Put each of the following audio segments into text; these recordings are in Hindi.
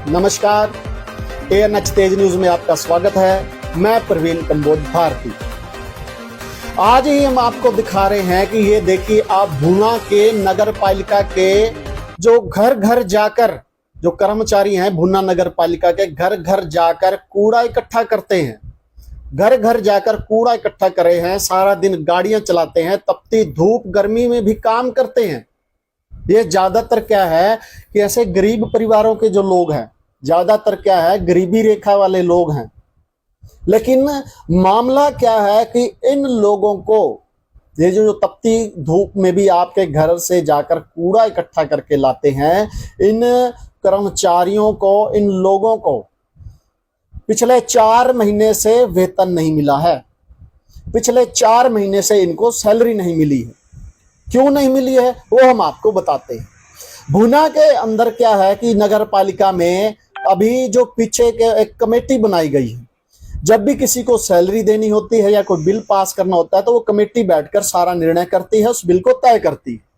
नमस्कार, ANH तेज न्यूज में आपका स्वागत है। मैं प्रवीण कंबोज भारती। आज ही हम आपको दिखा रहे हैं कि ये देखिए, आप भूना के नगर पालिका के जो घर घर जाकर जो कर्मचारी हैं, भूना नगर पालिका के घर घर जाकर कूड़ा इकट्ठा करते हैं। घर घर जाकर कूड़ा इकट्ठा करे हैं, सारा दिन गाड़ियां चलाते हैं, तपती धूप गर्मी में भी काम करते हैं। ये ज्यादातर क्या है कि ऐसे गरीब परिवारों के जो लोग हैं, ज्यादातर क्या है गरीबी रेखा वाले लोग हैं। लेकिन मामला क्या है कि इन लोगों को ये जो तपती धूप में भी आपके घर से जाकर कूड़ा इकट्ठा करके लाते हैं, इन कर्मचारियों को, इन लोगों को पिछले 4 महीने से वेतन नहीं मिला है। पिछले 4 महीने से इनको सैलरी नहीं मिली है। क्यों नहीं मिली है वो हम आपको बताते हैं। भूना के अंदर क्या है कि नगर पालिका में अभी जो पीछे के एक कमेटी बनाई गई है, जब भी किसी को सैलरी देनी होती है या कोई बिल पास करना होता है तो वो कमेटी बैठकर सारा निर्णय करती है, उस बिल को तय करती है।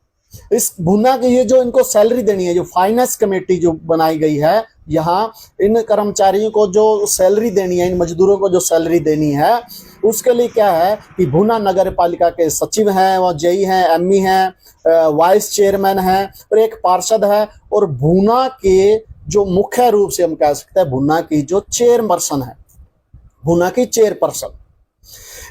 इस भूना की ये जो इनको सैलरी देनी है, जो फाइनेंस कमेटी जो बनाई गई है, यहाँ इन कर्मचारियों को जो सैलरी देनी है, इन मजदूरों को जो सैलरी देनी है, उसके लिए क्या है कि भूना नगर पालिका के सचिव हैं, वो जेई हैं, एमई हैं, वाइस चेयरमैन हैं और एक पार्षद है, और भूना के जो मुख्य रूप से हम कह सकते हैं भूना की जो चेयरपर्सन है, भूना की चेयरपर्सन,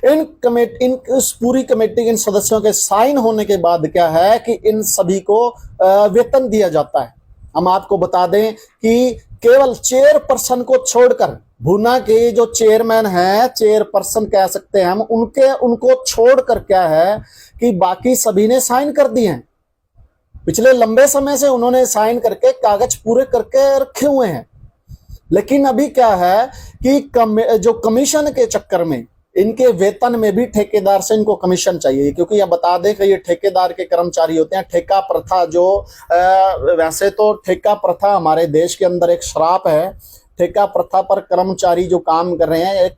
इन इस पूरी कमेटी के इन सदस्यों के साइन होने के बाद क्या है कि इन सभी को वेतन दिया जाता है। हम आपको बता दें कि केवल चेयरपर्सन को छोड़कर, भूना के जो चेयरमैन हैं, चेयरपर्सन कह सकते हैं हम, उनको छोड़कर क्या है कि बाकी सभी ने साइन कर दिए हैं। पिछले लंबे समय से उन्होंने साइन करके कागज पूरे करके रखे हुए हैं। लेकिन अभी क्या है कि जो कमीशन के चक्कर में इनके वेतन में भी ठेकेदार से इनको कमीशन चाहिए, क्योंकि यह बता दें कि ये ठेकेदार के कर्मचारी होते हैं। ठेका प्रथा जो वैसे तो ठेका प्रथा हमारे देश के अंदर एक श्राप है। ठेका प्रथा पर कर्मचारी जो काम कर रहे हैं, एक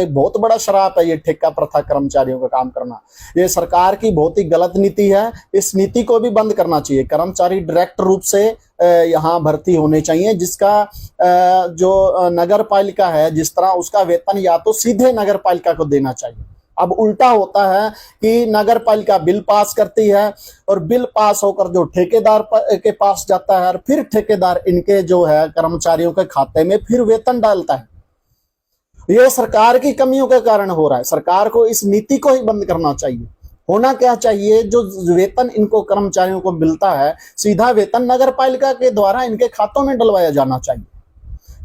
बहुत बड़ा श्राप है ये ठेका प्रथा, कर्मचारियों का काम करना। ये सरकार की बहुत ही गलत नीति है। इस नीति को भी बंद करना चाहिए। कर्मचारी डायरेक्ट रूप से यहाँ भर्ती होने चाहिए, जिसका जो नगर पालिका है, जिस तरह उसका वेतन या तो सीधे नगर पालिका को देना चाहिए। अब उल्टा होता है कि नगर पालिका बिल पास करती है और बिल पास होकर जो ठेकेदार के पास जाता है और फिर ठेकेदार इनके जो है कर्मचारियों के खाते में फिर वेतन डालता है। यह सरकार की कमियों के कारण हो रहा है। सरकार को इस नीति को ही बंद करना चाहिए। होना क्या चाहिए, जो वेतन इनको कर्मचारियों को मिलता है, सीधा वेतन नगर पालिका के द्वारा इनके खातों में डलवाया जाना चाहिए।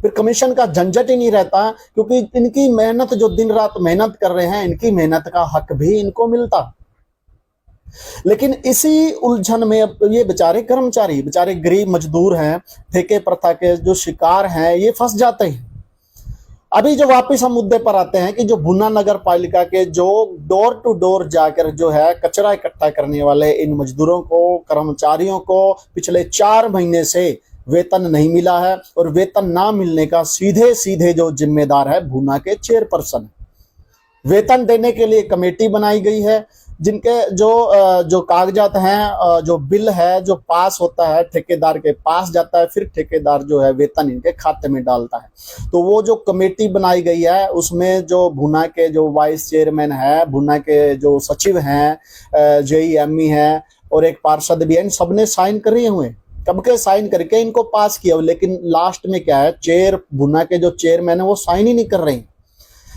फिर कमीशन का झंझट ही नहीं रहता, क्योंकि इनकी मेहनत, जो दिन रात मेहनत कर रहे हैं, इनकी मेहनत का हक भी इनको मिलता। लेकिन इसी उलझन में अब ये बेचारे कर्मचारी, बेचारे गरीब मजदूर हैं, ठेके प्रथा के जो शिकार हैं, ये फंस जाते हैं। अभी जो वापस हम मुद्दे पर आते हैं कि जो भूना नगर पालिका के जो डोर टू डोर जाकर जो है कचरा इकट्ठा करने वाले इन मजदूरों को, कर्मचारियों को पिछले 4 महीने से वेतन नहीं मिला है, और वेतन ना मिलने का सीधे सीधे जो जिम्मेदार है भूना के चेयरपर्सन। वेतन देने के लिए कमेटी बनाई गई है, जिनके जो कागजात हैं, जो बिल है जो पास होता है ठेकेदार के पास जाता है, फिर ठेकेदार जो है वेतन इनके खाते में डालता है। तो वो जो कमेटी बनाई गई है, उसमें जो भूना के जो वाइस चेयरमैन है, भूना के जो सचिव हैं, जेई एमई हैं और एक पार्षद भी है, इन सबने साइन करे हुए, कब के साइन करके इनको पास किया। लेकिन लास्ट में क्या है, भूना के जो चेयरमैन है वो साइन ही नहीं कर रहे हैं,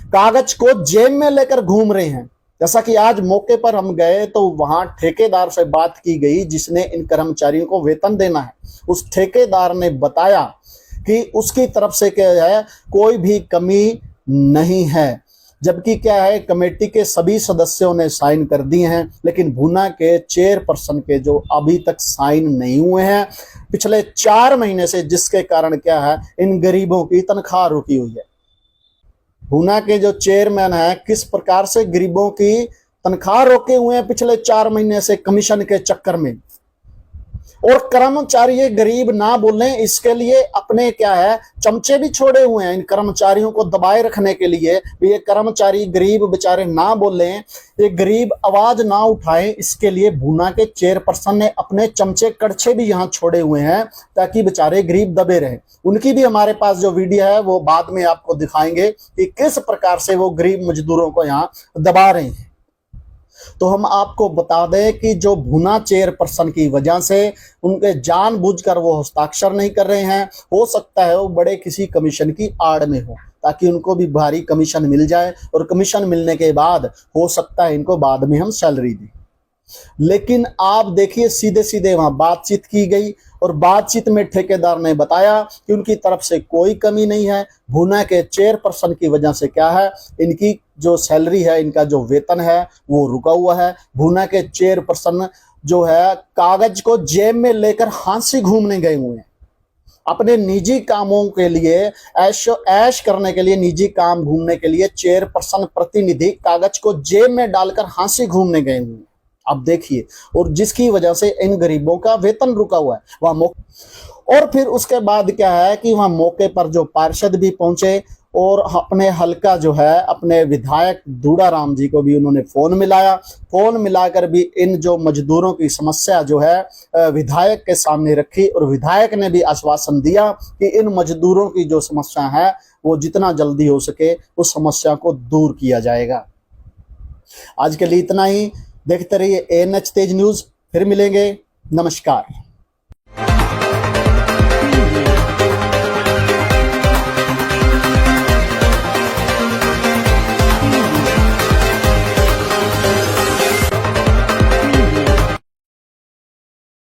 कागज को जेब में लेकर घूम रहे हैं। जैसा कि आज मौके पर हम गए तो वहां ठेकेदार से बात की गई, जिसने इन कर्मचारियों को वेतन देना है। उस ठेकेदार ने बताया कि उसकी तरफ से क्या है, कोई भी कमी नहीं है। जबकि क्या है, कमेटी के सभी सदस्यों ने साइन कर दिए हैं, लेकिन भूना के चेयरपर्सन के जो अभी तक साइन नहीं हुए हैं पिछले 4 महीने से, जिसके कारण क्या है, इन गरीबों की तनख्वाह रुकी हुई है। भूना के जो चेयरमैन है किस प्रकार से गरीबों की तनख्वाह रोके हुए हैं पिछले 4 महीने से कमीशन के चक्कर में। और कर्मचारी ये गरीब ना बोले इसके लिए अपने क्या है चमचे भी छोड़े हुए हैं इन कर्मचारियों को दबाए रखने के लिए भी। ये कर्मचारी गरीब बेचारे ना बोले, ये गरीब आवाज ना उठाए, इसके लिए भूना के चेयरपर्सन ने अपने चमचे कड़छे भी यहाँ छोड़े हुए हैं ताकि बेचारे गरीब दबे रहे। उनकी भी हमारे पास जो वीडियो है वो बाद में आपको दिखाएंगे कि किस प्रकार से वो गरीब मजदूरों को यहाँ दबा रहे हैं। तो हम आपको बता दें कि जो भूना चेयरपर्सन की वजह से उनके जानबूझकर वो हस्ताक्षर नहीं कर रहे हैं, हो सकता है वो बड़े किसी कमीशन की आड़ में हो ताकि उनको भी भारी कमीशन मिल जाए और कमीशन मिलने के बाद हो सकता है इनको बाद में हम सैलरी दें। लेकिन आप देखिए सीधे सीधे वहां बातचीत की गई और बातचीत में ठेकेदार ने बताया कि उनकी तरफ से कोई कमी नहीं है। भूना के चेयरपर्सन की वजह से क्या है, इनकी जो सैलरी है, इनका जो वेतन है वो रुका हुआ है। भूना के चेयरपर्सन जो है कागज को जेब में लेकर हांसी घूमने गए हुए हैं, अपने निजी कामों के लिए ऐश करने के लिए, निजी काम घूमने के लिए चेयरपर्सन प्रतिनिधि कागज को जेब में डालकर हांसी घूमने गए हुए हैं। अब देखिए, और जिसकी वजह से इन गरीबों का वेतन रुका हुआ है वहां। और फिर उसके बाद क्या है कि वहां मौके पर जो पार्षद भी पहुंचे और अपने हल्का जो है अपने विधायक दूड़ाराम जी को भी उन्होंने फोन मिलाया। फोन मिलाकर भी इन जो मजदूरों की समस्या जो है विधायक के सामने रखी और विधायक ने भी आश्वासन दिया कि इन मजदूरों की जो समस्या है वो जितना जल्दी हो सके उस समस्या को दूर किया जाएगा। आज के लिए इतना ही। देखते रहिए ANH तेज न्यूज। फिर मिलेंगे। नमस्कार।